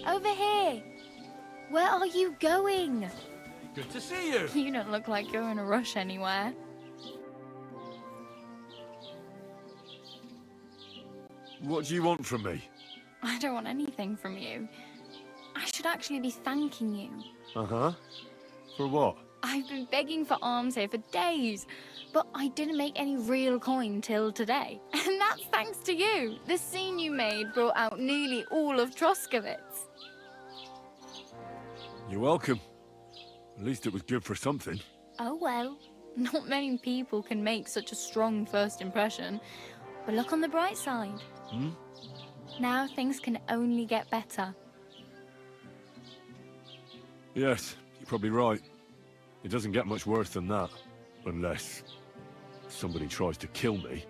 Over here. Where are you going? Good to see you. You don't look like you're in a rush anywhere. What do you want from me? I don't want anything from you. I should actually be thanking you. Uh-huh. For what? I've been begging for alms here for days, but I didn't make any real coin till today. And that's thanks to you. The scene you made brought out nearly all of Troskowitz. You're welcome. At least it was good for something. Oh well, not many people can make such a strong first impression. But look on the bright side. Hmm? Now things can only get better. Yes, you're probably right. It doesn't get much worse than that. Unless somebody tries to kill me.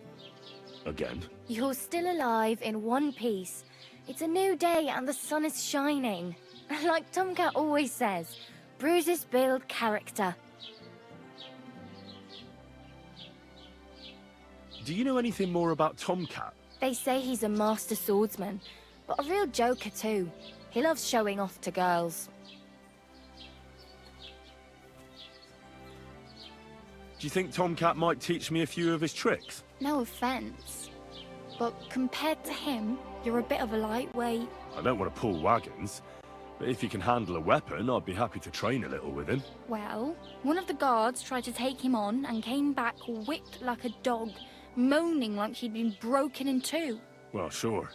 Again. You're still alive in one piece. It's a new day and the sun is shining. Like Tomcat always says, bruises build character. Do you know anything more about Tomcat? They say he's a master swordsman, but a real joker too. He loves showing off to girls. Do you think Tomcat might teach me a few of his tricks? No offense, but compared to him, you're a bit of a lightweight. I don't want to pull wagons, but if he can handle a weapon, I'd be happy to train a little with him. Well, one of the guards tried to take him on and came back whipped like a dog, moaning like he'd been broken in two. Well, sure.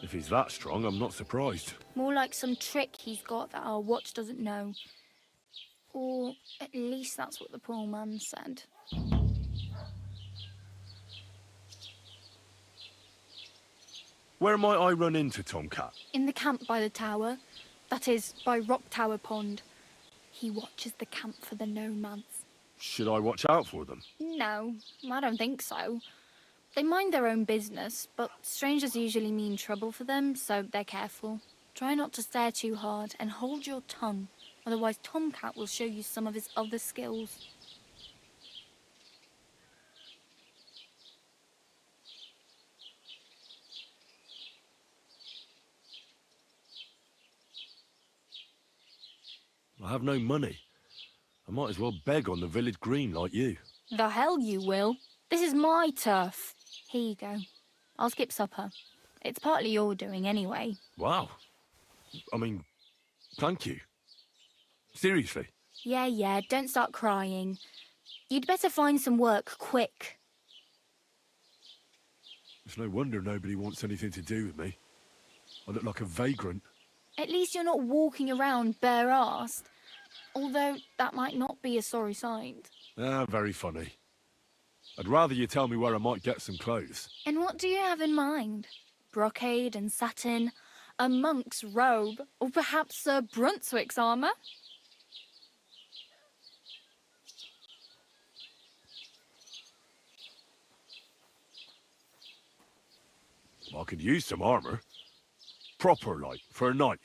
If he's that strong, I'm not surprised. More like some trick he's got that our watch doesn't know. Or at least that's what the poor man said. Where might I run into Tomcat? In the camp by the tower. That is, by Rock Tower Pond. He watches the camp for the nomads. Should I watch out for them? No, I don't think so. They mind their own business, but strangers usually mean trouble for them, so they're careful. Try not to stare too hard and hold your tongue. Otherwise, Tomcat will show you some of his other skills. I have no money. I might as well beg on the village green like you. The hell you will. This is my turf. Here you go. I'll skip supper. It's partly your doing anyway. Wow. I mean, thank you. Seriously. Yeah, don't start crying. You'd better find some work quick. It's no wonder nobody wants anything to do with me. I look like a vagrant. At least you're not walking around bare-assed. Although that might not be a sorry sight. Ah, very funny. I'd rather you tell me where I might get some clothes. And what do you have in mind? Brocade and satin? A monk's robe? Or perhaps Sir Brunswick's armour? I could use some armour. Proper, like, for a night.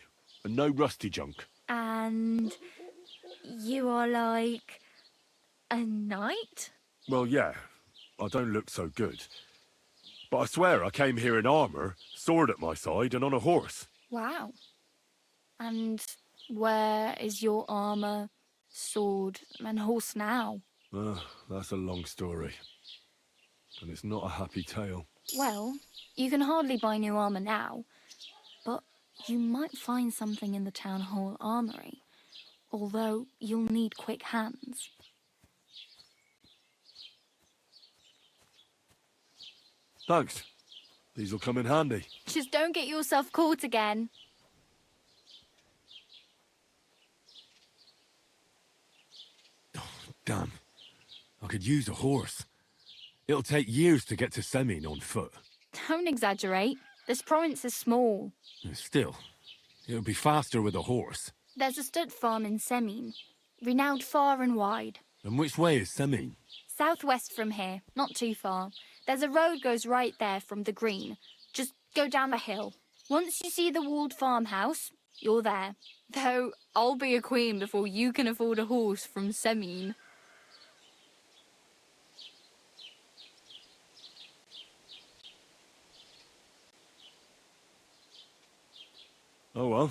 And no rusty junk. And you are like a knight? Well, yeah. I don't look so good. But I swear I came here in armour, sword at my side, and on a horse. Wow. And where is your armour, sword, and horse now? That's a long story. And it's not a happy tale. Well, you can hardly buy new armour now, but you might find something in the town hall armoury, although you'll need quick hands. Thanks. These will come in handy. Just don't get yourself caught again. Oh, damn. I could use a horse. It'll take years to get to Semin on foot. Don't exaggerate. This province is small. Still, it'll be faster with a horse. There's a stud farm in Semin, renowned far and wide. And which way is Semin? Southwest from here, not too far. There's a road goes right there from the green. Just go down the hill. Once you see the walled farmhouse, you're there. Though I'll be a queen before you can afford a horse from Semin. Oh well,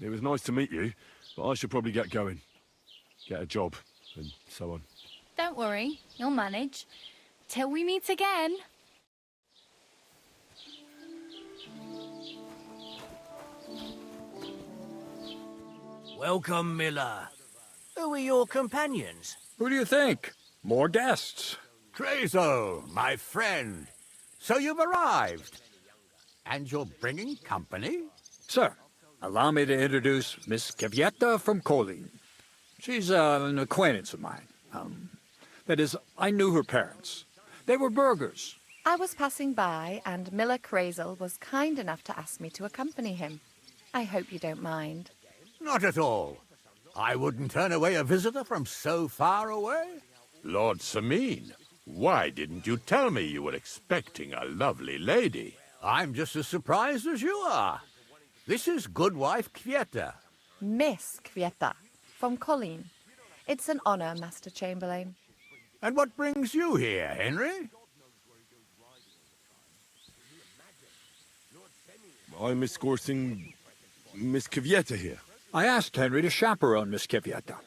It was nice to meet you, but I should probably get going. Get a job, and so on. Don't worry, you'll manage. Till we meet again. Welcome, Miller. Who are your companions? Who do you think? More guests. Trezo, my friend. So you've arrived. And you're bringing company? Sir, allow me to introduce Miss Kvyetta from Kolin. She's an acquaintance of mine. That is, I knew her parents. They were burghers. I was passing by, and Miller Crazel was kind enough to ask me to accompany him. I hope you don't mind. Not at all. I wouldn't turn away a visitor from so far away. Lord Sameen, why didn't you tell me you were expecting a lovely lady? I'm just as surprised as you are. This is Goodwife Kvyetta. Miss Kvyetta from Colleen. It's an honor, Master Chamberlain. And what brings you here, Henry? I'm escorting Miss Kvyetta here. I asked Henry to chaperone Miss Kvyetta.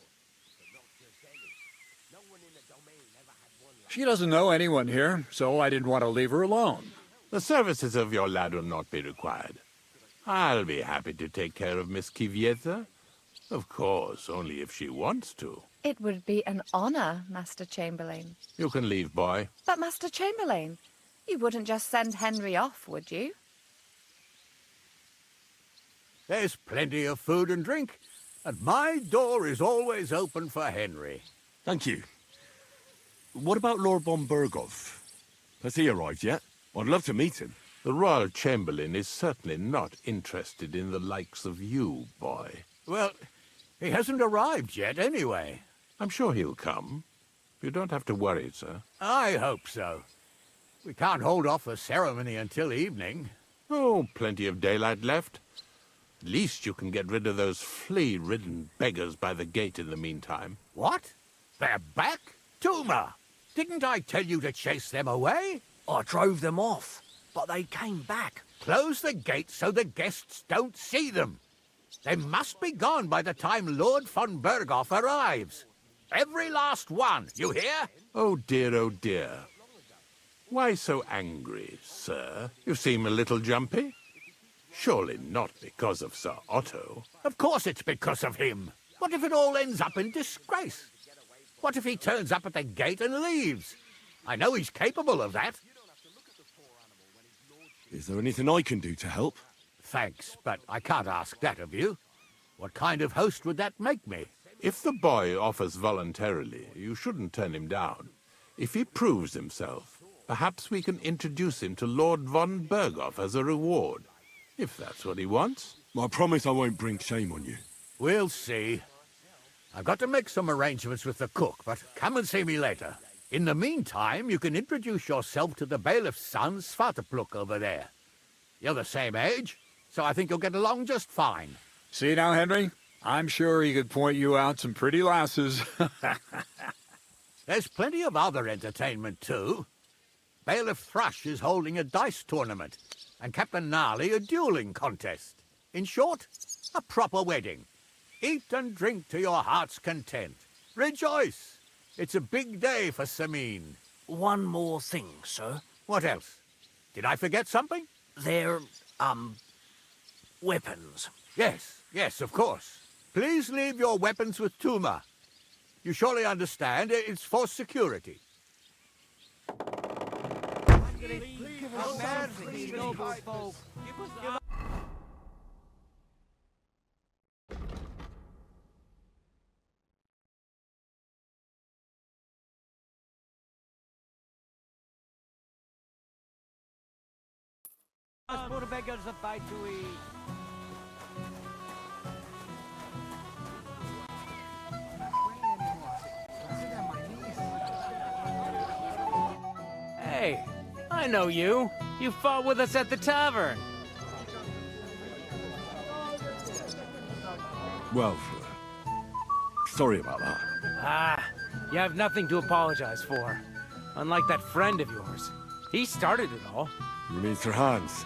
She doesn't know anyone here, so I didn't want to leave her alone. The services of your lad will not be required. I'll be happy to take care of Miss Kvyetta. Of course, only if she wants to. It would be an honor, Master Chamberlain. You can leave, boy. But, Master Chamberlain, you wouldn't just send Henry off, would you? There's plenty of food and drink, and my door is always open for Henry. Thank you. What about Lord von Berghoff? Has he arrived yet? I'd love to meet him. The Royal Chamberlain is certainly not interested in the likes of you, boy. Well, he hasn't arrived yet anyway. I'm sure he'll come. You don't have to worry, sir. I hope so. We can't hold off the ceremony until evening. Oh, plenty of daylight left. At least you can get rid of those flea-ridden beggars by the gate in the meantime. What? They're back? Tuma! Didn't I tell you to chase them away? I drove them off, but they came back. Close the gate so the guests don't see them. They must be gone by the time Lord von Berghoff arrives. Every last one, you hear? Oh dear, oh dear. Why so angry, sir? You seem a little jumpy. Surely not because of Sir Otto. Of course it's because of him. What if it all ends up in disgrace? What if he turns up at the gate and leaves? I know he's capable of that. Is there anything I can do to help? Thanks, but I can't ask that of you. What kind of host would that make me? If the boy offers voluntarily, you shouldn't turn him down. If he proves himself, perhaps we can introduce him to Lord von Berghoff as a reward. If that's what he wants. I promise I won't bring shame on you. We'll see. I've got to make some arrangements with the cook, but come and see me later. In the meantime, you can introduce yourself to the bailiff's son, Svartepluk, over there. You're the same age, so I think you'll get along just fine. See now, Henry? I'm sure he could point you out some pretty lasses. There's plenty of other entertainment, too. Bailiff Thrush is holding a dice tournament, and Captain Gnarly a dueling contest. In short, a proper wedding. Eat and drink to your heart's content. Rejoice! It's a big day for Sameen. One more thing, sir. What else? Did I forget something? They're, weapons. Yes, of course. Please leave your weapons with Tuma. You surely understand it's for security. Poor beggars a bite to eat. Hey, I know you. You fought with us at the tavern. Well, sorry about that. Ah, you have nothing to apologize for. Unlike that friend of yours. He started it all. You mean Sir Hans?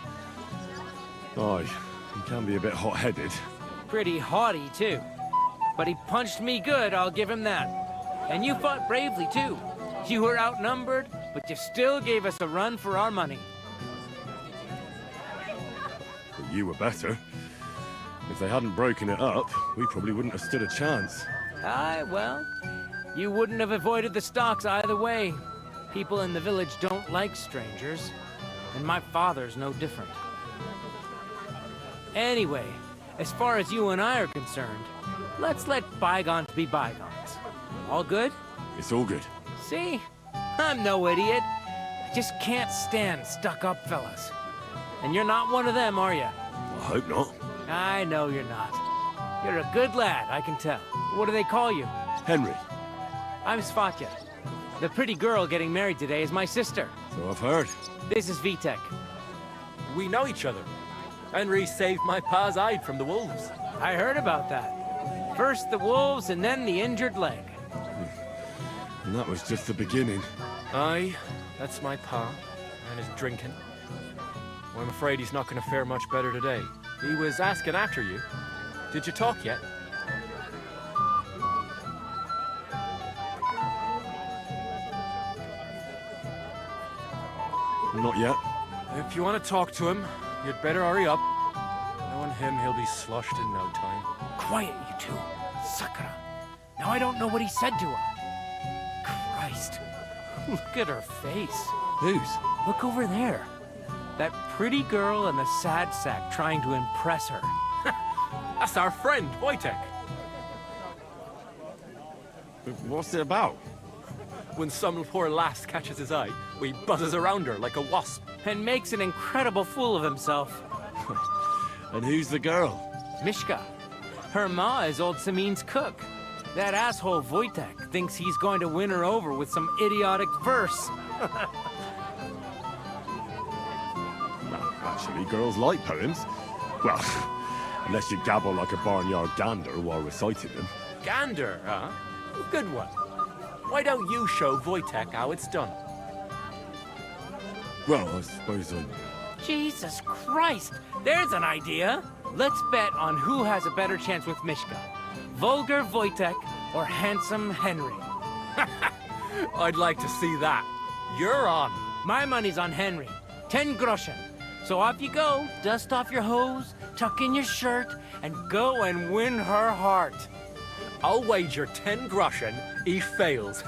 Aye, he can be a bit hot-headed. Pretty haughty, too. But he punched me good, I'll give him that. And you fought bravely, too. You were outnumbered, but you still gave us a run for our money. But you were better. If they hadn't broken it up, we probably wouldn't have stood a chance. Aye, well, you wouldn't have avoided the stocks either way. People in the village don't like strangers, and my father's no different. Anyway, as far as you and I are concerned, let's let bygones be bygones. All good? It's all good. See? I'm no idiot. I just can't stand stuck-up fellas. And you're not one of them, are you? I hope not. I know you're not. You're a good lad, I can tell. What do they call you? Henry. I'm Svatya. The pretty girl getting married today is my sister. So I've heard. This is Vitek. We know each other. Henry saved my pa's hide from the wolves. I heard about that. First the wolves and then the injured leg. And that was just the beginning. Aye, that's my pa, and his drinking. Well, I'm afraid he's not going to fare much better today. He was asking after you. Did you talk yet? Not yet. If you want to talk to him, you'd better hurry up. Knowing him, he'll be sloshed in no time. Quiet, you two. Sakura. Now I don't know what he said to her. Christ. Look at her face. Whose? Look over there. That pretty girl and the sad sack trying to impress her. That's our friend, Wojtek. What's it about? When some poor lass catches his eye, he buzzes around her like a wasp. And makes an incredible fool of himself. And who's the girl? Mishka. Her ma is old Samin's cook. That asshole Wojtek thinks he's going to win her over with some idiotic verse. Well, actually, girls like poems. Well, unless you gabble like a barnyard gander while reciting them. Gander, huh? Good one. Why don't you show Wojtek how it's done? Well, I suppose I... Jesus Christ! There's an idea! Let's bet on who has a better chance with Mishka. Vulgar Wojtek or handsome Henry. I'd like to see that. You're on. My money's on Henry. 10 groschen. So off you go, dust off your hose, tuck in your shirt, and go and win her heart. I'll wager 10 groschen he fails.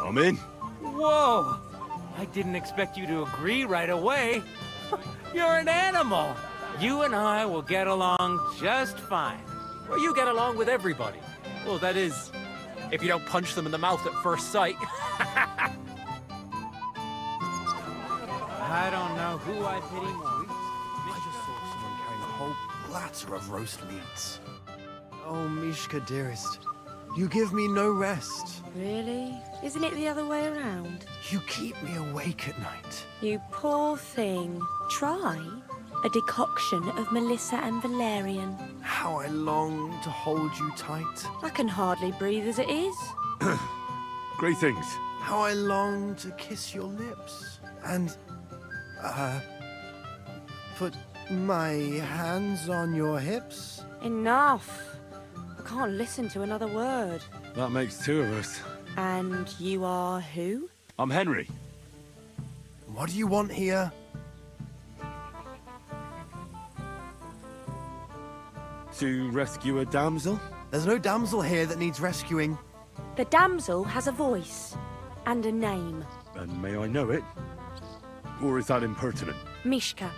I'm in. Whoa! I didn't expect you to agree right away. You're an animal. You and I will get along just fine. Well, you get along with everybody. Well, that is, if you don't punch them in the mouth at first sight. I don't know who I pity more. I just saw someone carrying a whole platter of roast meats. Oh, Mishka, dearest, you give me no rest. Really? Isn't it the other way around? You keep me awake at night. You poor thing. Try a decoction of Melissa and Valerian. How I long to hold you tight. I can hardly breathe as it is. Great things. How I long to kiss your lips. And, put my hands on your hips. Enough. I can't listen to another word. That makes two of us. And you are who? I'm Henry. What do you want here? To rescue a damsel? There's no damsel here that needs rescuing. The damsel has a voice and a name. And may I know it? Or is that impertinent? Mishka.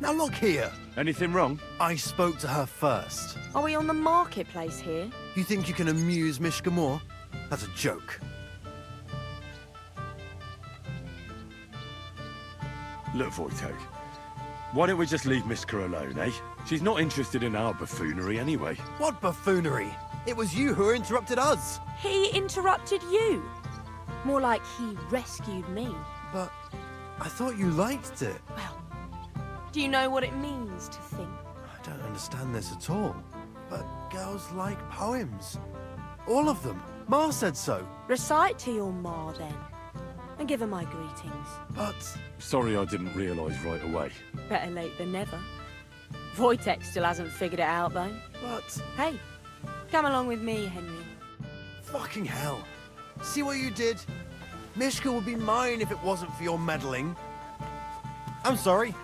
Now look here. Anything wrong? I spoke to her first. Are we on the marketplace here? You think you can amuse Mishka more? That's a joke. Look, Wojtek. Why don't we just leave Mishka alone, eh? She's not interested in our buffoonery anyway. What buffoonery? It was you who interrupted us. He interrupted you. More like he rescued me. But I thought you liked it. Well, do you know what it means to think? I don't understand this at all. But girls like poems. All of them. Ma said so. Recite to your ma, then. and give her my greetings. But Sorry I didn't realise right away. Better late than never. Wojtek still hasn't figured it out, though. but Hey, come along with me, Henry. fucking hell. See what you did? Mishka would be mine if it wasn't for your meddling. I'm sorry.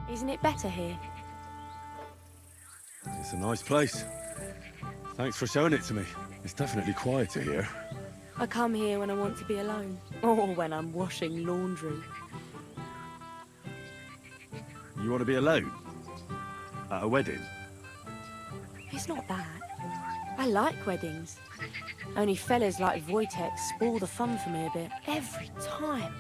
Isn't it better here? It's a nice place. Thanks for showing it to me. It's definitely quieter here. I come here when I want to be alone, or when I'm washing laundry. You want to be alone? At a wedding? It's not that. I like weddings. Only fellas like Wojtek spoil the fun for me a bit. Every time.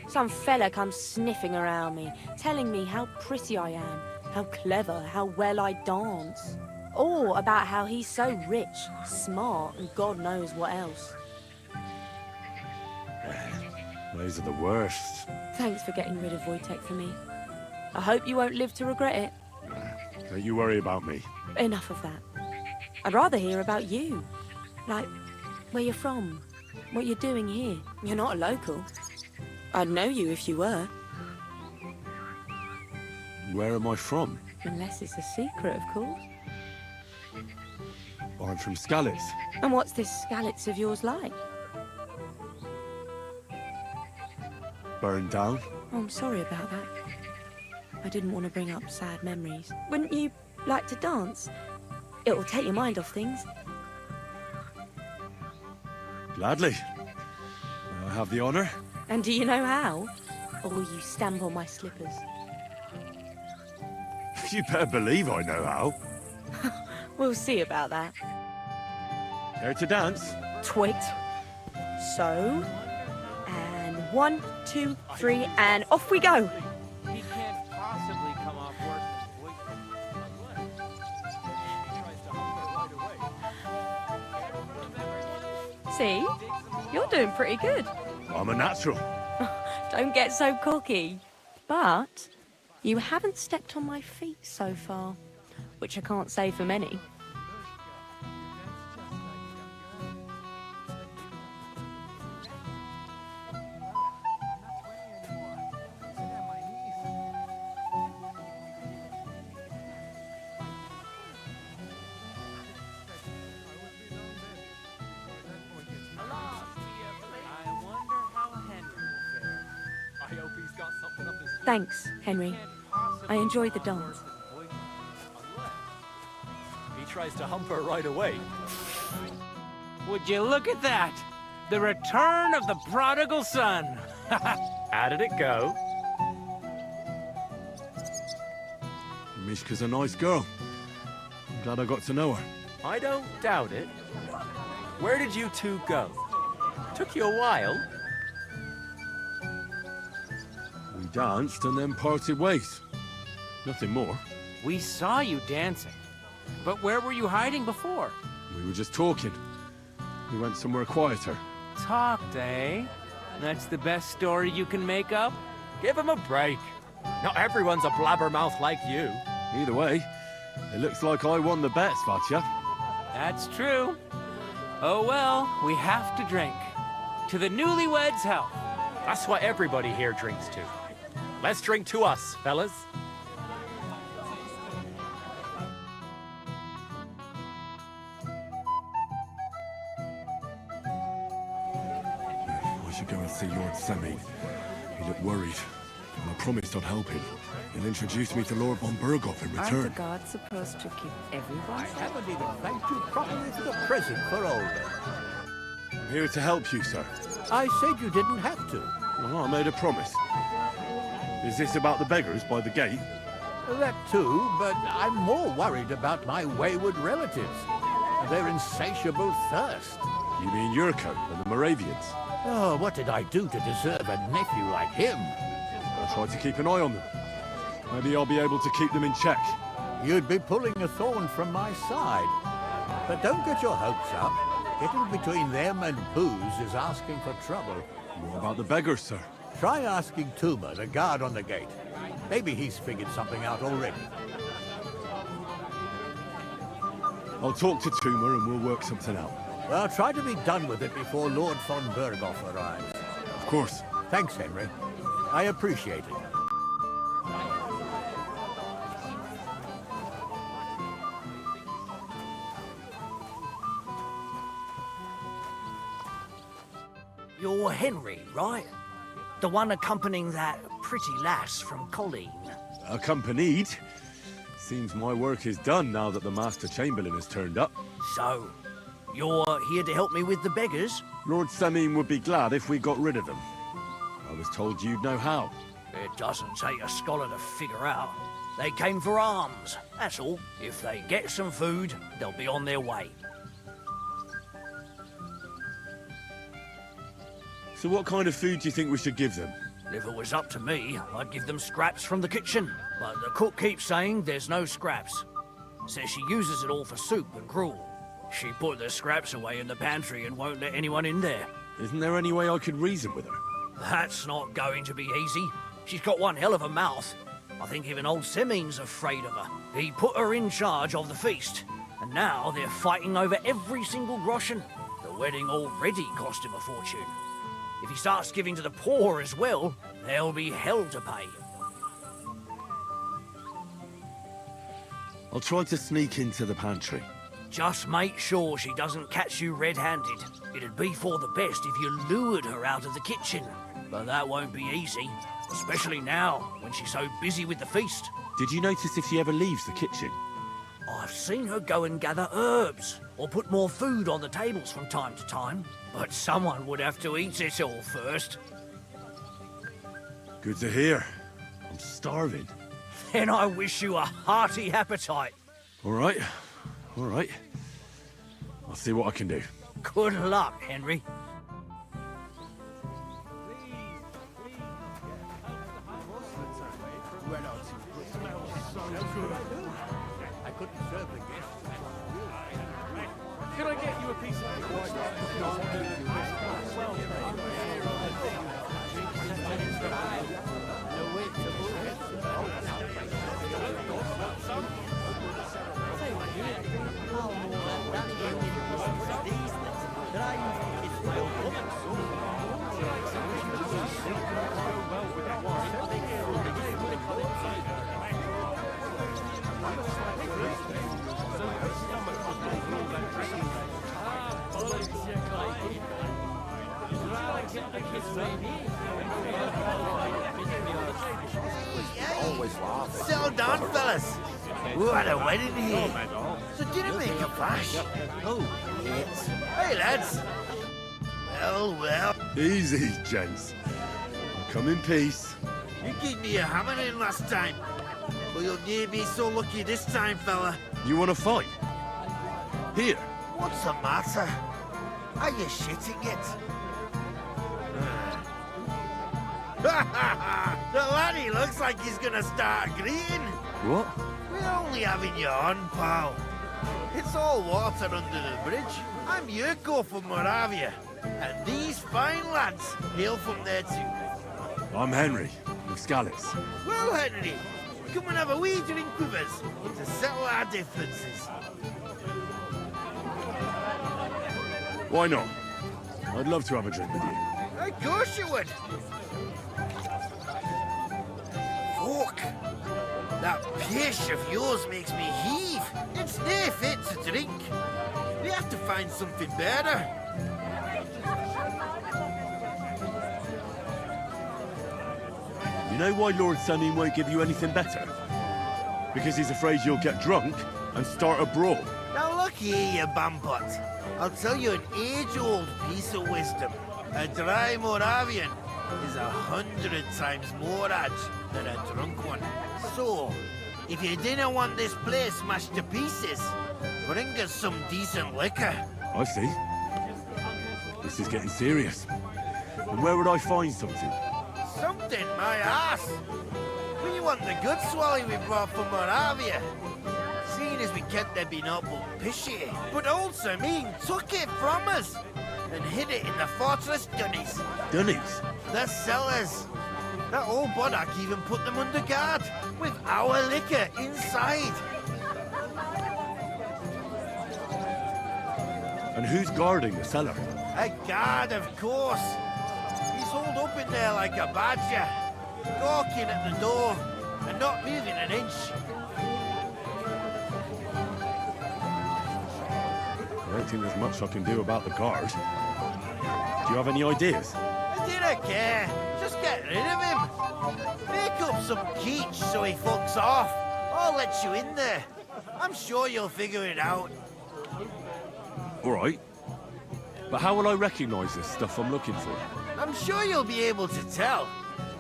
Some fella comes sniffing around me, telling me how pretty I am, how clever, how well I dance. Or about how he's so rich, smart, and God knows what else. Those are the worst. Thanks for getting rid of Wojtek for me. I hope you won't live to regret it. Don't you worry about me. Enough of that. I'd rather hear about you. Like, where you're from, what you're doing here. You're not a local. I'd know you if you were. Where am I from? Unless it's a secret, of course. I'm from Skalitz. And what's this Skalitz of yours like? Burned down. Oh, I'm sorry about that. I didn't want to bring up sad memories. Wouldn't you like to dance? It'll take your mind off things. Gladly. I have the honour. And do you know how? Or will you stamp on my slippers? You better believe I know how. We'll see about that. Care to dance? Twit. So. And 1, 2, 3, and off we go. He can't possibly come off work unless See? You're doing pretty good. I'm a natural. Don't get so cocky. But you haven't stepped on my feet so far, which I can't say for many. Thanks, Henry. I enjoyed the dance. He tries to hump her right away. Would you look at that? The return of the prodigal son. How did it go? Mishka's a nice girl. I'm glad I got to know her. I don't doubt it. Where did you two go? Took you a while. We danced and then parted ways. Nothing more. We saw you dancing. But where were you hiding before? We were just talking. We went somewhere quieter. Talked, eh? That's the best story you can make up? Give him a break. Not everyone's a blabbermouth like you. Either way, it looks like I won the bet, Svatya. That's true. Oh well, we have to drink. To the newlyweds' health. That's what everybody here drinks to. Let's drink to us, fellas. I should go and see Lord Semi. He looked worried, and I promised I'd help him. He'll introduce me to Lord von Berghoff in Aren't the return. gods supposed to keep everyone I safe? haven't even thanked you properly for the present for Olga. I'm here to help you, sir. I said you didn't have to. Well, I made a promise. Is this about the beggars by the gate? That too, but I'm more worried about my wayward relatives and their insatiable thirst. You mean Yurko and the Moravians? Oh, what did I do to deserve a nephew like him? I'll try to keep an eye on them. Maybe I'll be able to keep them in check. You'd be pulling a thorn from my side. But don't get your hopes up. Getting between them and booze is asking for trouble. What about the beggars, sir? Try asking Tuma, the guard on the gate. Maybe he's figured something out already. I'll talk to Tuma and we'll work something out. Well, try to be done with it before Lord von Berghoff arrives. Of course. Thanks, Henry. I appreciate it. You're Henry, right? The one accompanying that pretty lass from Colleen. Accompanied? Seems my work is done now that the Master Chamberlain has turned up. So, you're here to help me with the beggars? Lord Samim would be glad if we got rid of them. I was told you'd know how. It doesn't take a scholar to figure out. They came for alms, that's all. If they get some food, they'll be on their way. So what kind of food do you think we should give them? If it was up to me, I'd give them scraps from the kitchen. But the cook keeps saying there's no scraps. Says she uses it all for soup and gruel. She put the scraps away in the pantry and won't let anyone in there. Isn't there any way I could reason with her? That's not going to be easy. She's got one hell of a mouth. I think even old Semin's afraid of her. He put her in charge of the feast, and now they're fighting over every single groschen. The wedding already cost him a fortune. If he starts giving to the poor as well, there'll be hell to pay. I'll try to sneak into the pantry. Just make sure she doesn't catch you red-handed. It'd be for the best if you lured her out of the kitchen. But that won't be easy, especially now, when she's so busy with the feast. Did you notice if she ever leaves the kitchen? I've seen her go and gather herbs, or put more food on the tables from time to time. But someone would have to eat it all first. Good to hear. I'm starving. Then I wish you a hearty appetite. All right. All right. I'll see what I can do. Good luck, Henry. I couldn't serve the guests. Can I get you a piece Settle down, fellas. What a wedding here. So did it make a flash? Oh, yes. Hey, lads. Well, well. Easy, gents. I'll come in peace. You gave me a hammering last time. Well, you'll near be so lucky this time, fella. You want to fight? Here. What's the matter? Are you shitting it? The laddie looks like he's gonna start agreeing. What? We're only having you on, pal. It's all water under the bridge. I'm Yurko from Moravia, and these fine lads hail from there too. I'm Henry, of Scallis. Well, Henry, come and have a wee drink with us to settle our differences. Why not? I'd love to have a drink with you. Of course you would. Fuck. That pish of yours makes me heave. It's nae fit to drink. We have to find something better. You know why Lord Samim won't give you anything better? Because he's afraid you'll get drunk and start a brawl. Now look here, you bampot. I'll tell you an age-old piece of wisdom. A dry Moravian is 100 times more edge than a drunk one. So, if you didn't want this place smashed to pieces, bring us some decent liquor. I see. This is getting serious. And where would I find something? Something, my ass. We want the good swally we brought from Moravia. Seeing as we kept there being up but pishy. But also mean took it from us and hid it in the fortress dunnies. Dunnies? The cellars. That old Boddock even put them under guard, with our liquor inside. And who's guarding the cellar? A guard, of course. He's holed up in there like a badger, gawking at the door, and not moving an inch. I don't think there's much I can do about the guard. Do you have any ideas? I didn't care. Just get rid of him. Make up some keech so he fucks off. I'll let you in there. I'm sure you'll figure it out. All right. But how will I recognize this stuff I'm looking for? I'm sure you'll be able to tell.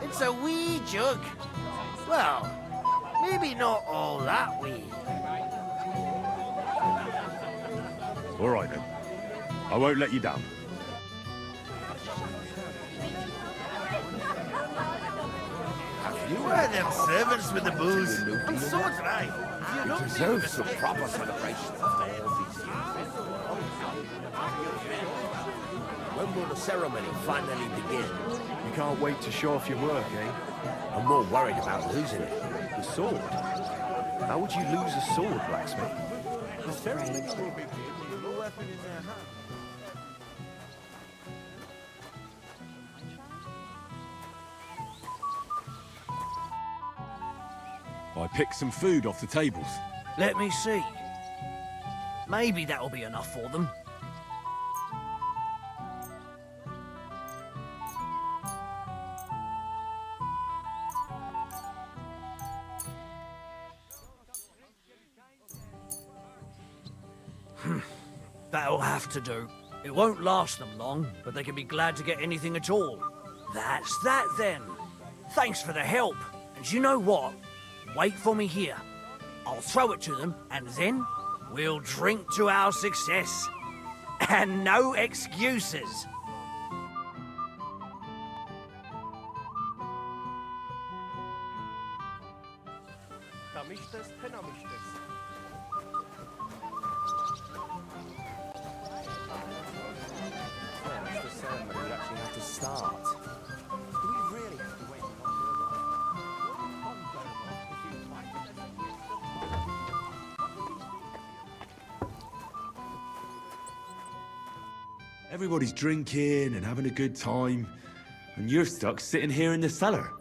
It's a wee jug. Well, maybe not all that wee. All right, then. I won't let you down. Where are them servants with the booze? I'm so dry. You don't Deserve some proper celebration after all these years. When will the ceremony finally begin? You can't wait to show off your work, eh? I'm more worried about losing it. The sword? How would you lose a sword, blacksmith? The ceremony will begin with no weapon in their hand. I picked some food off the tables. Let me see. Maybe that'll be enough for them. That'll have to do. It won't last them long, but they can be glad to get anything at all. That's that then. Thanks for the help. And you know what? Wait for me here. I'll throw it to them, and then we'll drink to our success. And no excuses. When's the ceremony actually have to start? Do we really have to wait Everybody's drinking and having a good time, and you're stuck sitting here in the cellar.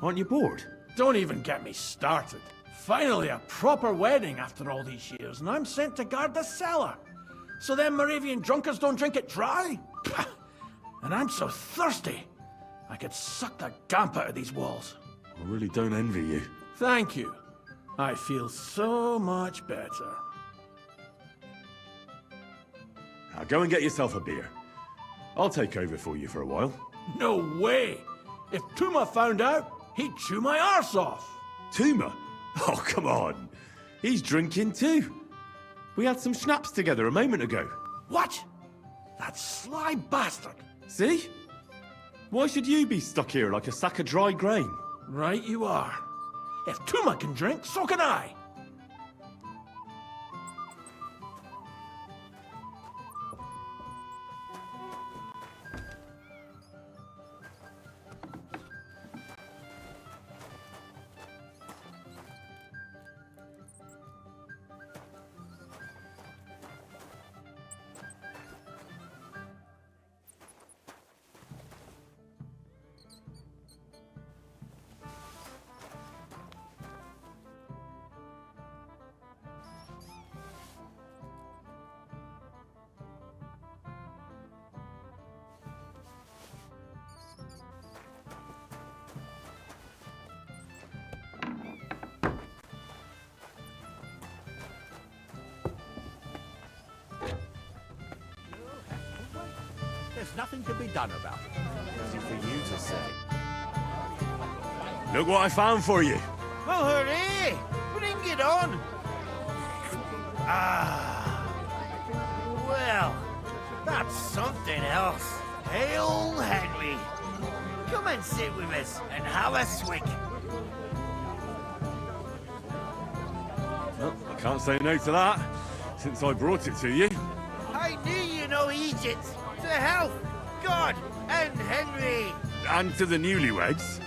Aren't you bored? Don't even get me started. Finally, a proper wedding after all these years, and I'm sent to guard the cellar. So them Moravian drunkards don't drink it dry? Pah! And I'm so thirsty, I could suck the gamp out of these walls. I really don't envy you. Thank you. I feel so much better. Now go and get yourself a beer. I'll take over for you for a while. No way! If Tuma found out, he'd chew my arse off. Tuma? Oh, come on. He's drinking too. We had some schnapps together a moment ago. What? That sly bastard. See? Why should you be stuck here like a sack of dry grain? Right you are. If Tuma can drink, so can I. There's nothing to be done about it. Easy for you to say. Look what I found for you. Well, hooray! Bring it on! Ah. Well, that's something else. Hail Henry! Come and sit with us and have a swig. Well, I can't say no to that, since I brought it to you. I knew you know Egypt. To health, God, and Henry. And to the newlyweds.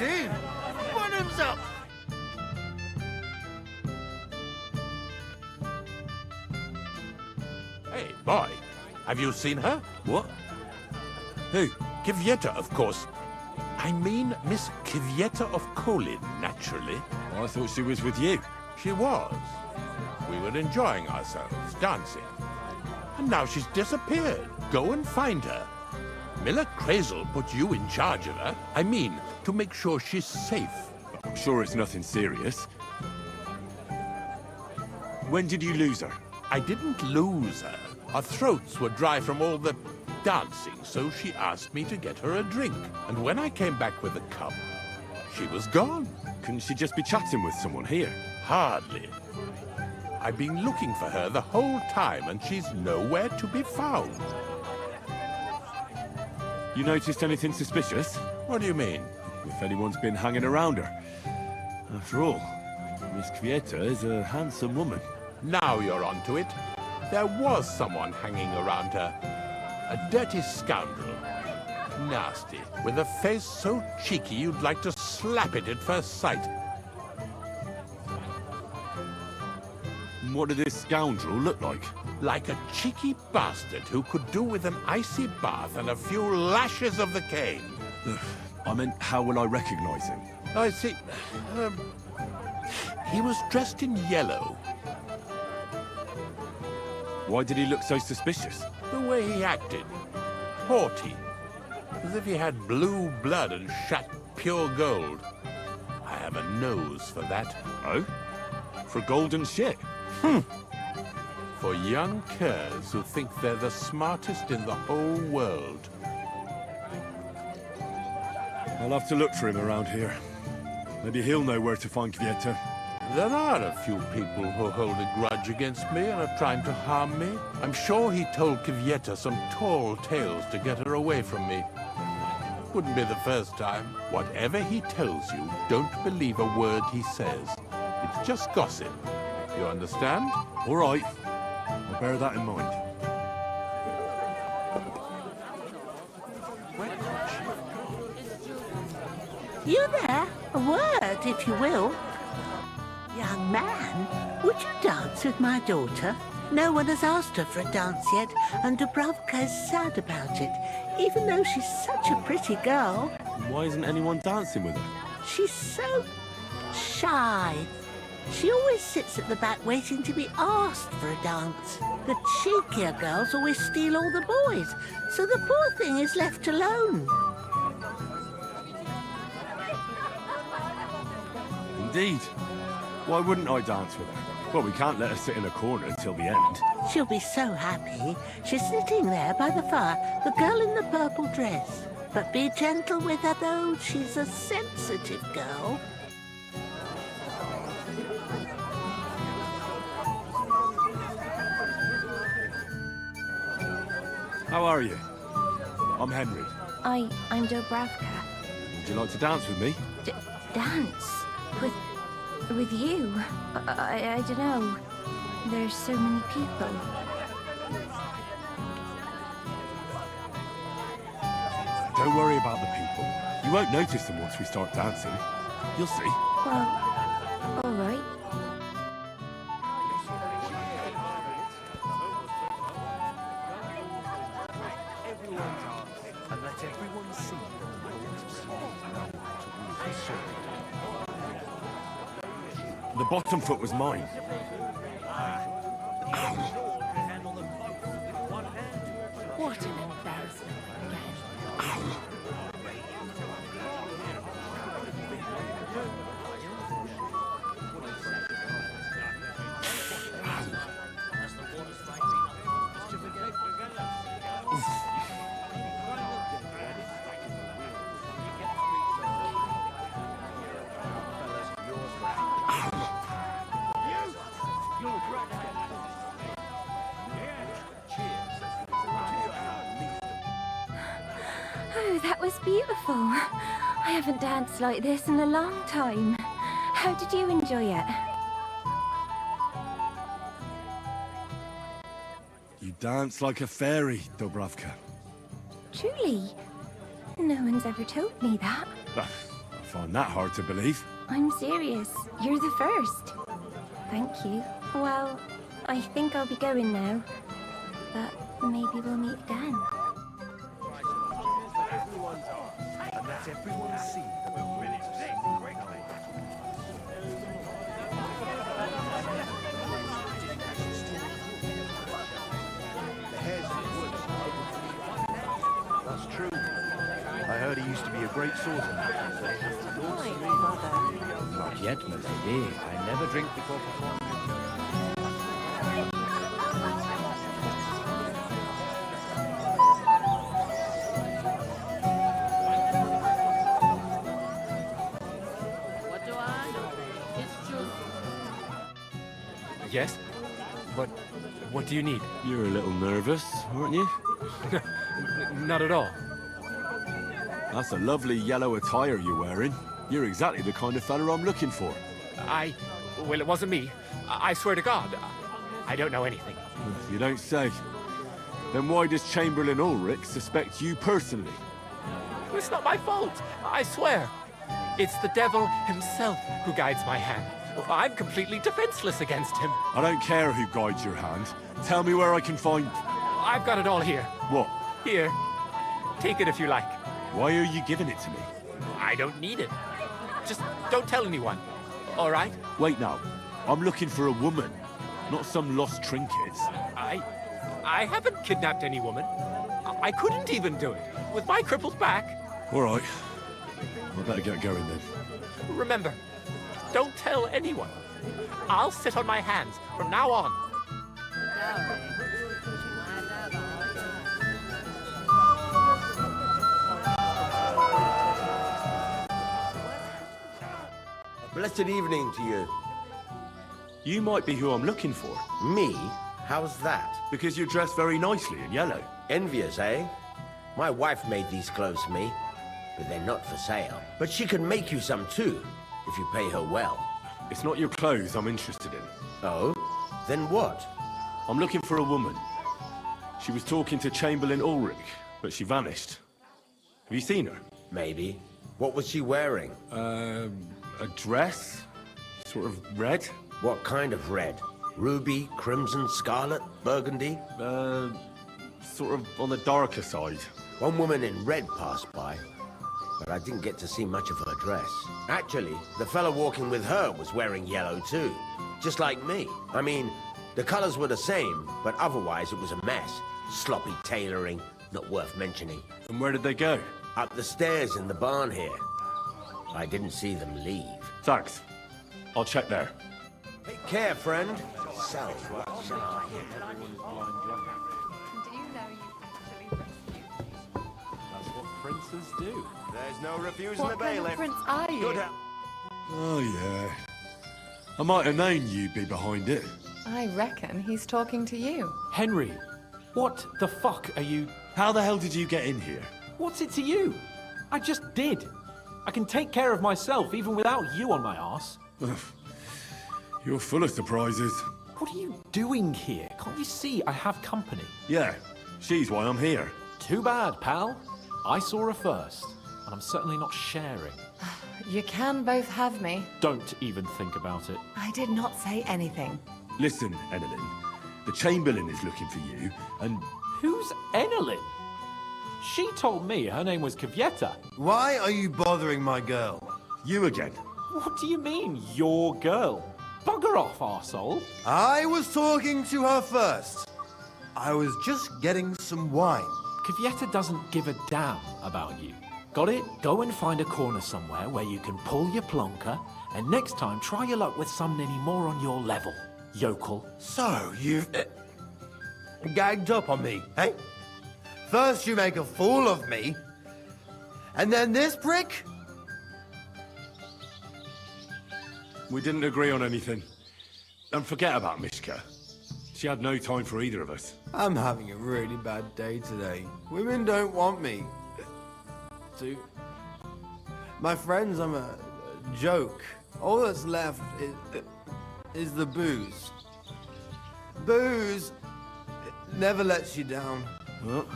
too. Bottoms up. Hey, boy. Have you seen her? What? Who? Kvyetta, of course. I mean Miss Kvyetta of Kolin, naturally. I thought she was with you. She was. We were enjoying ourselves, dancing. And now she's disappeared. Go and find her. Miller Crazel put you in charge of her. I mean, to make sure she's safe. I'm sure it's nothing serious. When did you lose her? I didn't lose her. Our throats were dry from all the dancing, so she asked me to get her a drink. And when I came back with a cup, she was gone. Couldn't she just be chatting with someone here? Hardly. I've been looking for her the whole time, and she's nowhere to be found. You noticed anything suspicious? What do you mean? If anyone's been hanging around her. After all, Miss Kvyetta is a handsome woman. Now you're onto it. There was someone hanging around her. A dirty scoundrel. Nasty, with a face so cheeky you'd like to slap it at first sight. What did this scoundrel look like? Like a cheeky bastard who could do with an icy bath and a few lashes of the cane. I meant, how will I recognize him? I see. He was dressed in yellow. Why did he look so suspicious? The way he acted. Haughty. As if he had blue blood and shat pure gold. I have a nose for that. Oh? For gold and shit? For young curs who think they're the smartest in the whole world. I'll have to look for him around here. Maybe he'll know where to find Kvyetta. There are a few people who hold a grudge against me and are trying to harm me. I'm sure he told Kvyetta some tall tales to get her away from me. Wouldn't be the first time. Whatever he tells you, don't believe a word he says. It's just gossip. You understand? All right. I'll bear that in mind. You there? A word, if you will. Young man, would you dance with my daughter? No one has asked her for a dance yet, and Dubravka is sad about it, even though she's such a pretty girl. Why isn't anyone dancing with her? She's so shy. She always sits at the back waiting to be asked for a dance. The cheekier girls always steal all the boys, so the poor thing is left alone. Indeed. Why wouldn't I dance with her? Well, we can't let her sit in a corner until the end. She'll be so happy. She's sitting there by the fire, the girl in the purple dress. But be gentle with her, though. She's a sensitive girl. How are you? I'm Henry. I'm Dubravka. Would you like to dance with me? Dance? With you? I don't know. There's so many people. Don't worry about the people. You won't notice them once we start dancing. You'll see. Well, all right. And let everyone see The bottom foot was mine. What an embarrassment again. Oh, that was beautiful. I haven't danced like this in a long time. How did you enjoy it? You dance like a fairy, Dubravka. Truly? No one's ever told me that. A find that hard to believe. I'm serious. You're the first. Thank you. Well, I think I'll be going now. But maybe we'll meet again. And let everyone see that the That's true. I heard he used to be a great swordsman. Not yet, my lady. I never drink before performing. What do I know? It's true. Yes? What do you need? You're a little nervous, aren't you? Not at all. That's a lovely yellow attire you're wearing. You're exactly the kind of fella I'm looking for. Well, it wasn't me. I swear to God, I don't know anything. You don't say. Then why does Chamberlain Ulrich suspect you personally? It's not my fault, I swear. It's the devil himself who guides my hand. I'm completely defenseless against him. I don't care who guides your hand. Tell me where I can find... I've got it all here. What? Here. Take it if you like. Why are you giving it to me? I don't need it. Just don't tell anyone. All right? Wait now. I'm looking for a woman, not some lost trinkets. I haven't kidnapped any woman. I couldn't even do it with my crippled back. All right. I better get going then. Remember, don't tell anyone. I'll sit on my hands from now on. Blessed evening to you. You might be who I'm looking for. Me? How's that? Because you're dressed very nicely in yellow. Envious, eh? My wife made these clothes for me, but they're not for sale. But she can make you some too, if you pay her well. It's not your clothes I'm interested in. Oh? Then what? I'm looking for a woman. She was talking to Chamberlain Ulrich, but she vanished. Have you seen her? Maybe. What was she wearing? A dress? Sort of red? What kind of red? Ruby, crimson, scarlet, burgundy? Sort of on the darker side. One woman in red passed by, but I didn't get to see much of her dress. Actually, the fellow walking with her was wearing yellow too, just like me. I mean, the colors were the same, but otherwise it was a mess. Sloppy tailoring, not worth mentioning. And where did they go? Up the stairs in the barn here. I didn't see them leave. Thanks. I'll check there. Take care, friend. So, what shall I Do you know you actually rescued me? That's what princes do. There's no refusing What the kind of bailiff. prince are you? Good help. Oh, yeah. I might have known you'd be behind it. I reckon he's talking to you. Henry, what the fuck are you... How the hell did you get in here? What's it to you? I just did. I can take care of myself even without you on my arse. You're full of surprises. What are you doing here? Can't you see I have company? Yeah, she's why I'm here. Too bad, pal. I saw her first, and I'm certainly not sharing. You can both have me. Don't even think about it. I did not say anything. Listen, Enelin. The Chamberlain is looking for you, and... Who's Enelin? She told me her name was Kvyetta. Why are you bothering my girl? You again. What do you mean, your girl? Bugger off, arsehole. I was talking to her first. I was just getting some wine. Kvyetta doesn't give a damn about you. Got it? Go and find a corner somewhere where you can pull your plonker, and next time try your luck with someone any more on your level, yokel. So, you've gagged up on me, eh? First you make a fool of me, and then this prick? We didn't agree on anything. And forget about Mishka. She had no time for either of us. I'm having a really bad day today. Women don't want me. My friends, I'm a joke. All that's left is the booze. Booze never lets you down. Well,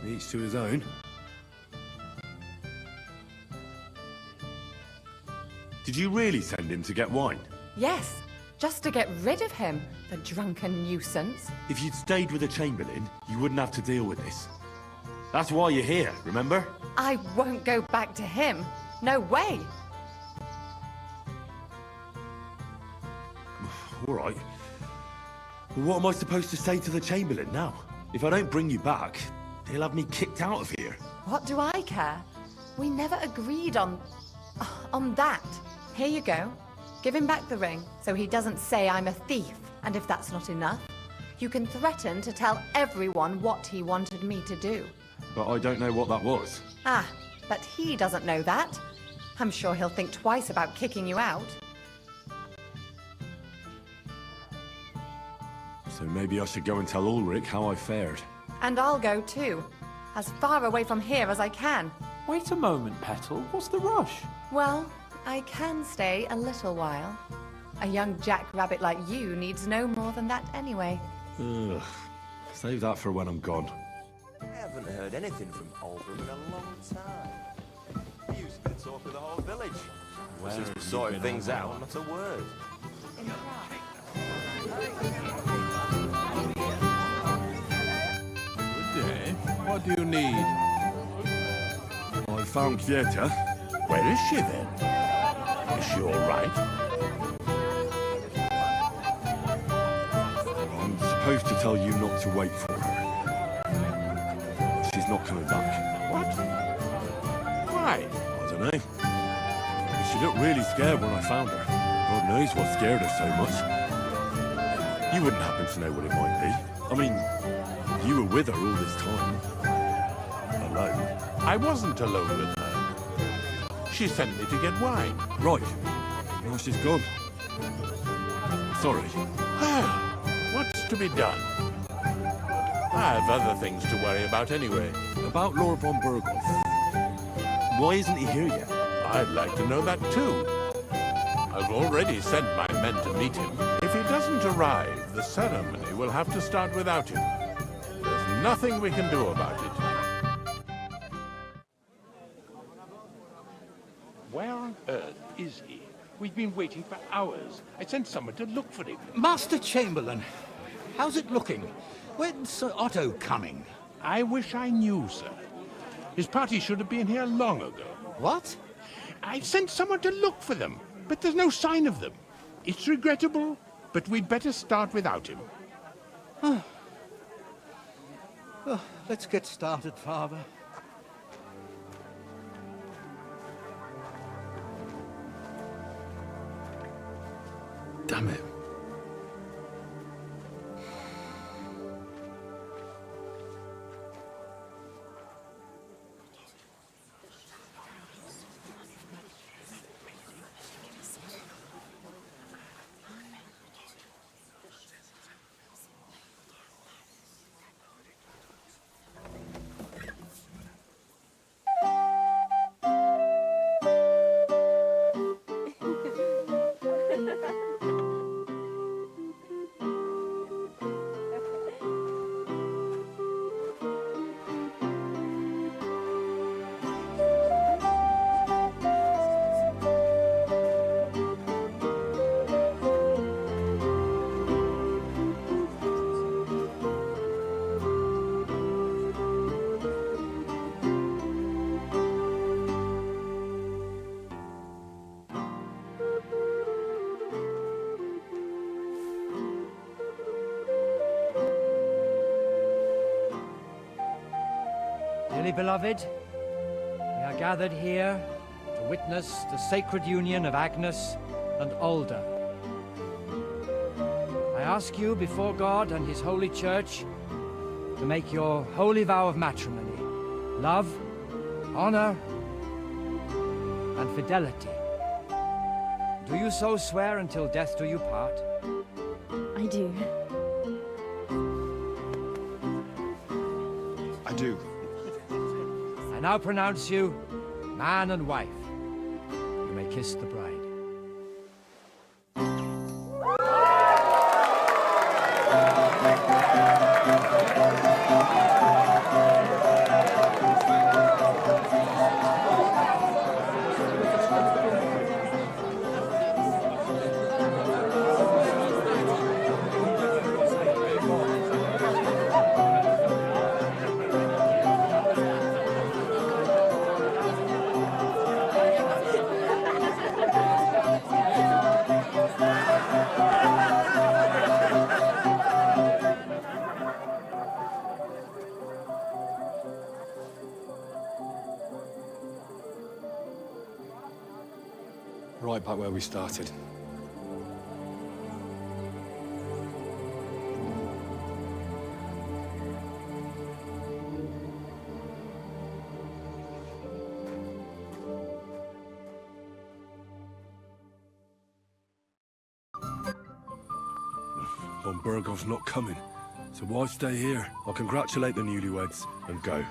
each to his own. Did you really send him to get wine? Yes, just to get rid of him, the drunken nuisance. If you'd stayed with the Chamberlain, you wouldn't have to deal with this. That's why you're here, remember? I won't go back to him. No way. All right. Well, what am I supposed to say to the Chamberlain now? If I don't bring you back, he'll have me kicked out of here. What do I care? We never agreed on that. Here you go. Give him back the ring so he doesn't say I'm a thief. And if that's not enough, you can threaten to tell everyone what he wanted me to do. But I don't know what that was. Ah, but he doesn't know that. I'm sure he'll think twice about kicking you out. So maybe I should go and tell Ulrich how I fared. And I'll go too. As far away from here as I can. Wait a moment, Petal. What's the rush? Well, I can stay a little while. A young jackrabbit like you needs no more than that anyway. Ugh. Save that for when I'm gone. I haven't heard anything from Olbram in a long time. He used to be the talk of the whole village. Well, since we sorted things out, not a word. Good day. What do you need? I found Kieta. Where is she then? Is she all right? I'm supposed to tell you not to wait for her. She's not coming back. What? Why? I don't know. She looked really scared when I found her. God knows what scared her so much. You wouldn't happen to know what it might be. I mean, you were with her all this time. Alone. I wasn't alone with her. She sent me to get wine. Right. Now she's gone. Sorry. Well, what's to be done? I have other things to worry about anyway. About Lord von Burgos. Why isn't he here yet? I'd like to know that too. I've already sent my men to meet him. If he doesn't arrive, the ceremony will have to start without him. There's nothing we can do about it. Where on earth is he? We've been waiting for hours. I sent someone to look for him. Master Chamberlain, how's it looking? When's Sir Otto coming? I wish I knew, sir. His party should have been here long ago. What? I've sent someone to look for them, but there's no sign of them. It's regrettable, but we'd better start without him. Oh, let's get started, Father. Damn it. Dearly beloved, we are gathered here to witness the sacred union of Agnes and Alda. I ask you before God and His holy church to make your holy vow of matrimony, love, honor, and fidelity. Do you so swear until death do you part? I do. I do. I now pronounce you man and wife. You may kiss the bride. right back where we started. Von Bergov's not coming, so why stay here? I'll congratulate the newlyweds and go.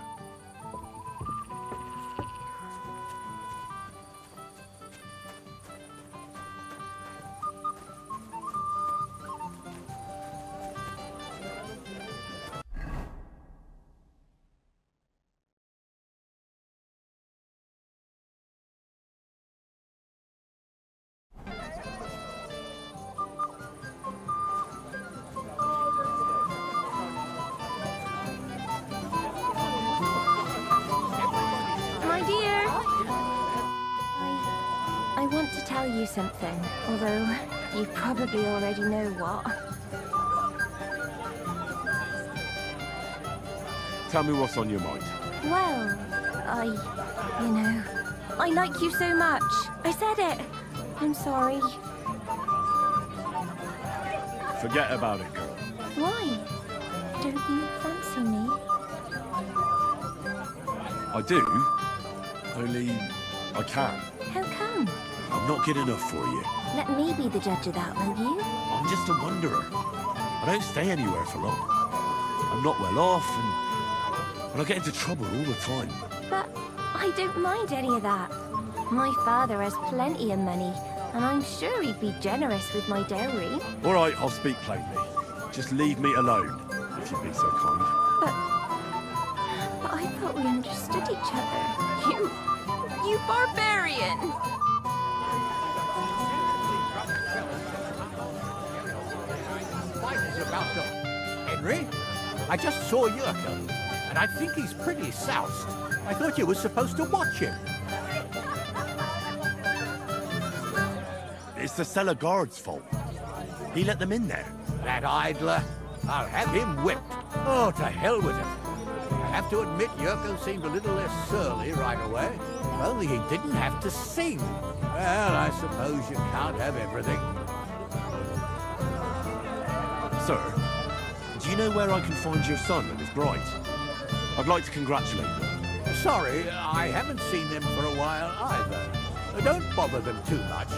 My dear! I want to tell you something, although you probably already know what. Tell me what's on your mind. Well, I like you so much. I said it. I'm sorry. Forget about it, girl. Why? Don't you fancy me? I do, only I can't. How come? I'm not good enough for you. Let me be the judge of that, will you? I'm just a wanderer. I don't stay anywhere for long. I'm not well off, and I get into trouble all the time. But I don't mind any of that. My father has plenty of money, and I'm sure he'd be generous with my dowry. All right, I'll speak plainly. Just leave me alone, if you'd be so kind. But I thought we understood each other. You barbarian! Fight is about to... Henry, I just saw Yurko, and I think he's pretty soused. I thought you were supposed to watch him. It's the cellar guard's fault. He let them in there. That idler. I'll have him whipped. Oh, to hell with him. I have to admit, Yurko seemed a little less surly right away. Only he didn't have to sing. Well, I suppose you can't have everything. Sir, do you know where I can find your son and his bride? I'd like to congratulate them. Sorry, I haven't seen them for a while either. Don't bother them too much.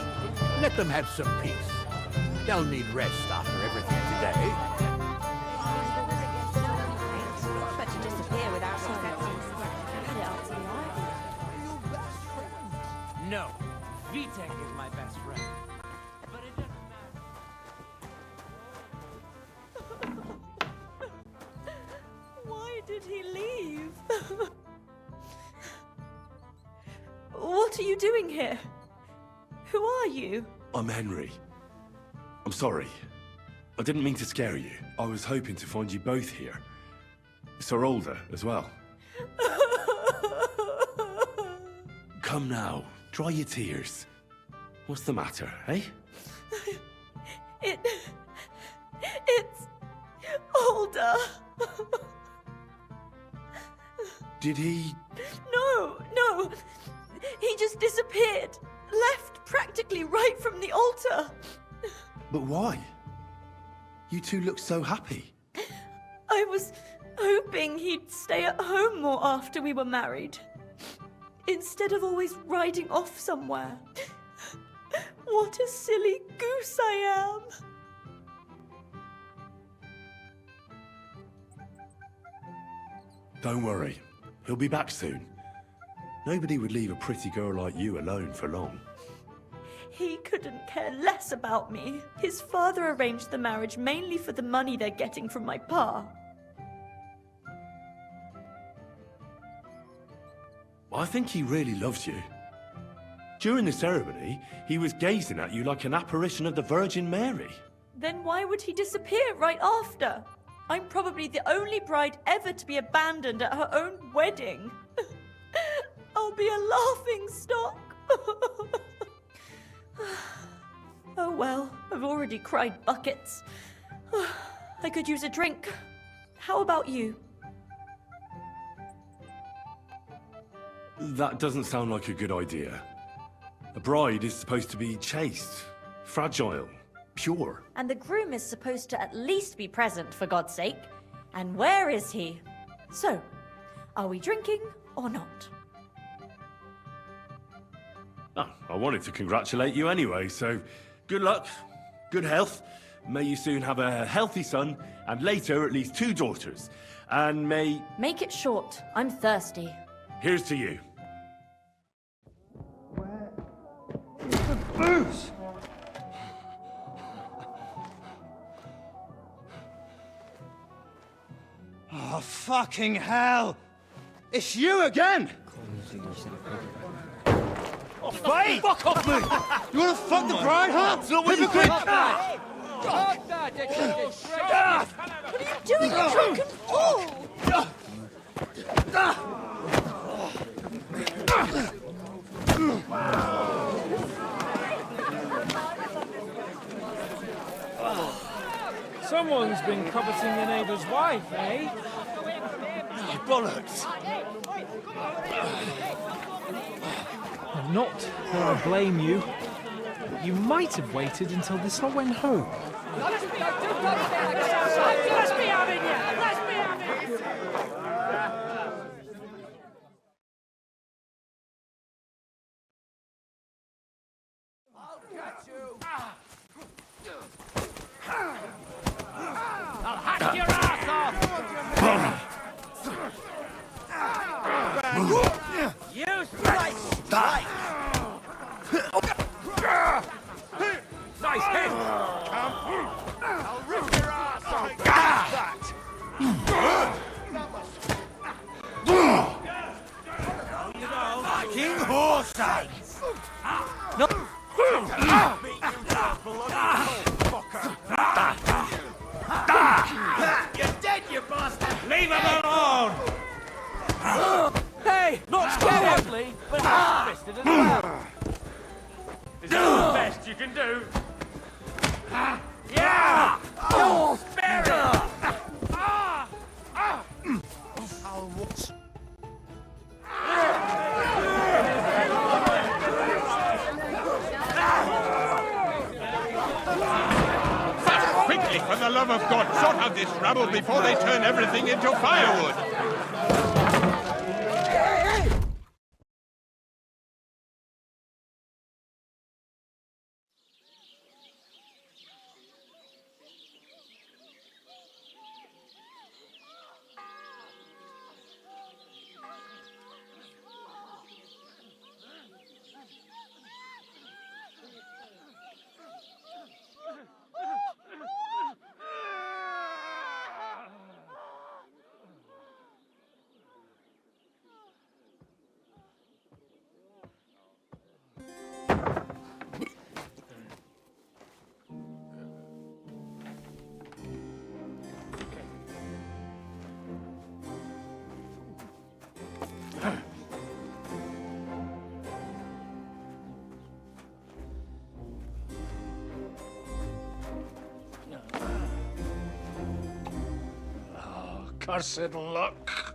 Let them have some peace. They'll need rest after everything today. But to disappear without No, Vitek is my best friend. But it doesn't matter. Why did he leave? What are you doing here? Who are you? I'm Henry. I'm sorry. I didn't mean to scare you. I was hoping to find you both here. Sir Alder as well. Come now, dry your tears. What's the matter, eh? It's Alder. Did he... No. He just disappeared. Left practically right from the altar. But why? You two look so happy. I was hoping he'd stay at home more after we were married. Instead of always riding off somewhere. What a silly goose I am. Don't worry. He'll be back soon. Nobody would leave a pretty girl like you alone for long. He couldn't care less about me. His father arranged the marriage mainly for the money they're getting from my pa. I think he really loves you. During the ceremony, he was gazing at you like an apparition of the Virgin Mary. Then why would he disappear right after? I'm probably the only bride ever to be abandoned at her own wedding. I'll be a laughing stock. Oh well, I've already cried buckets. I could use a drink. How about you? That doesn't sound like a good idea. A bride is supposed to be chaste, fragile, pure. And the groom is supposed to at least be present, for God's sake. And where is he? So, are we drinking or not? Oh, I wanted to congratulate you anyway, so good luck, good health. May you soon have a healthy son, and later at least 2 daughters. And may... Make it short. I'm thirsty. Here's to you. Booze! Oh, fucking hell! It's you again! Oh, fight! Fuck off me! You wanna fuck the bride, huh? It's not what you think! What are you doing, you drunken fool? Someone's been coveting your neighbour's wife, eh? Oh, bollocks! I'm not going to blame you. You might have waited until this all went home. Let's be having you! Let's be having you! I'll catch you! I'll hack your ass off! You strike! Nice hit! I'll rip your ass off! That! Fucking horse eyes! No! You're dead, you bastard! Leave him alone! Hey! Not scaredly, but ham-fisted as well. Is that the best you can do? Yeah! Oh, spare it! Quickly, for the love of God, sort out this rabble before they turn everything into firewood! Cursed luck.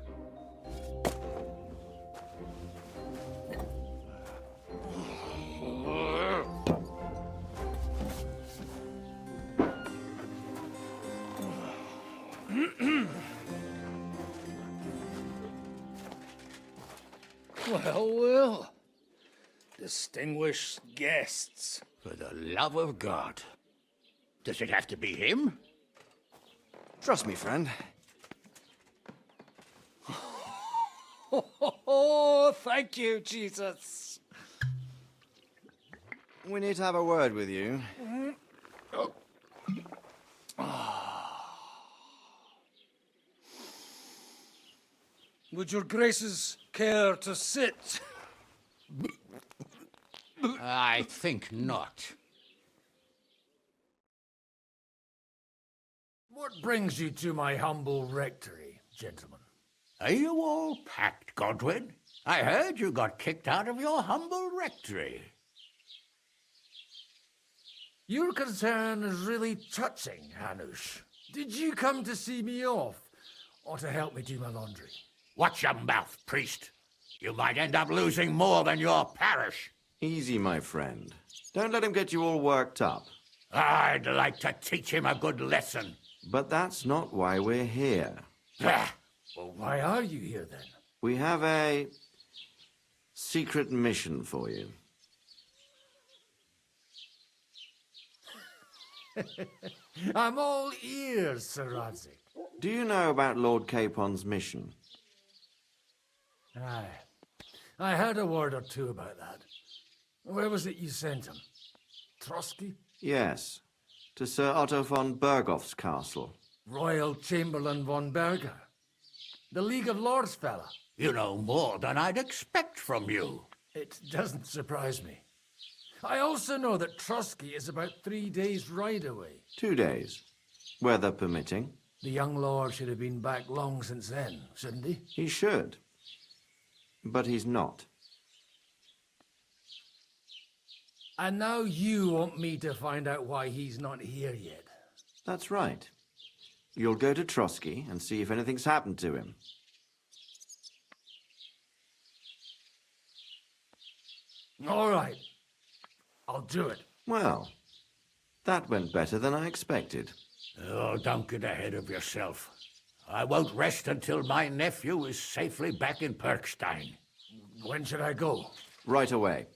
Well, well. Distinguished guests. For the love of God. Does it have to be him? Trust me, friend. Oh, thank you, Jesus. We need to have a word with you. Would your graces care to sit? I think not. What brings you to my humble rectory, gentlemen? Are you all packed, Godwin? I heard you got kicked out of your humble rectory. Your concern is really touching, Hanush. Did you come to see me off, or to help me do my laundry? Watch your mouth, priest. You might end up losing more than your parish. Easy, my friend. Don't let him get you all worked up. I'd like to teach him a good lesson. But that's not why we're here. Well, why are you here then? We have a secret mission for you. I'm all ears, Sir Rodzik. Do you know about Lord Capon's mission? Aye. I heard a word or two about that. Where was it you sent him? Trotsky? Yes, to Sir Otto von Bergoff's castle. Royal Chamberlain von Berger. The League of Lords fella. You know more than I'd expect from you. It doesn't surprise me. I also know that Trotsky is about 3 days' ride away. 2 days, weather permitting. The young lord should have been back long since then, shouldn't he? He should, but he's not. And now you want me to find out why he's not here yet. That's right. You'll go to Trotsky and see if anything's happened to him. All right. I'll do it. Well, that went better than I expected. Oh, don't get ahead of yourself. I won't rest until my nephew is safely back in Perkstein. When should I go? Right away.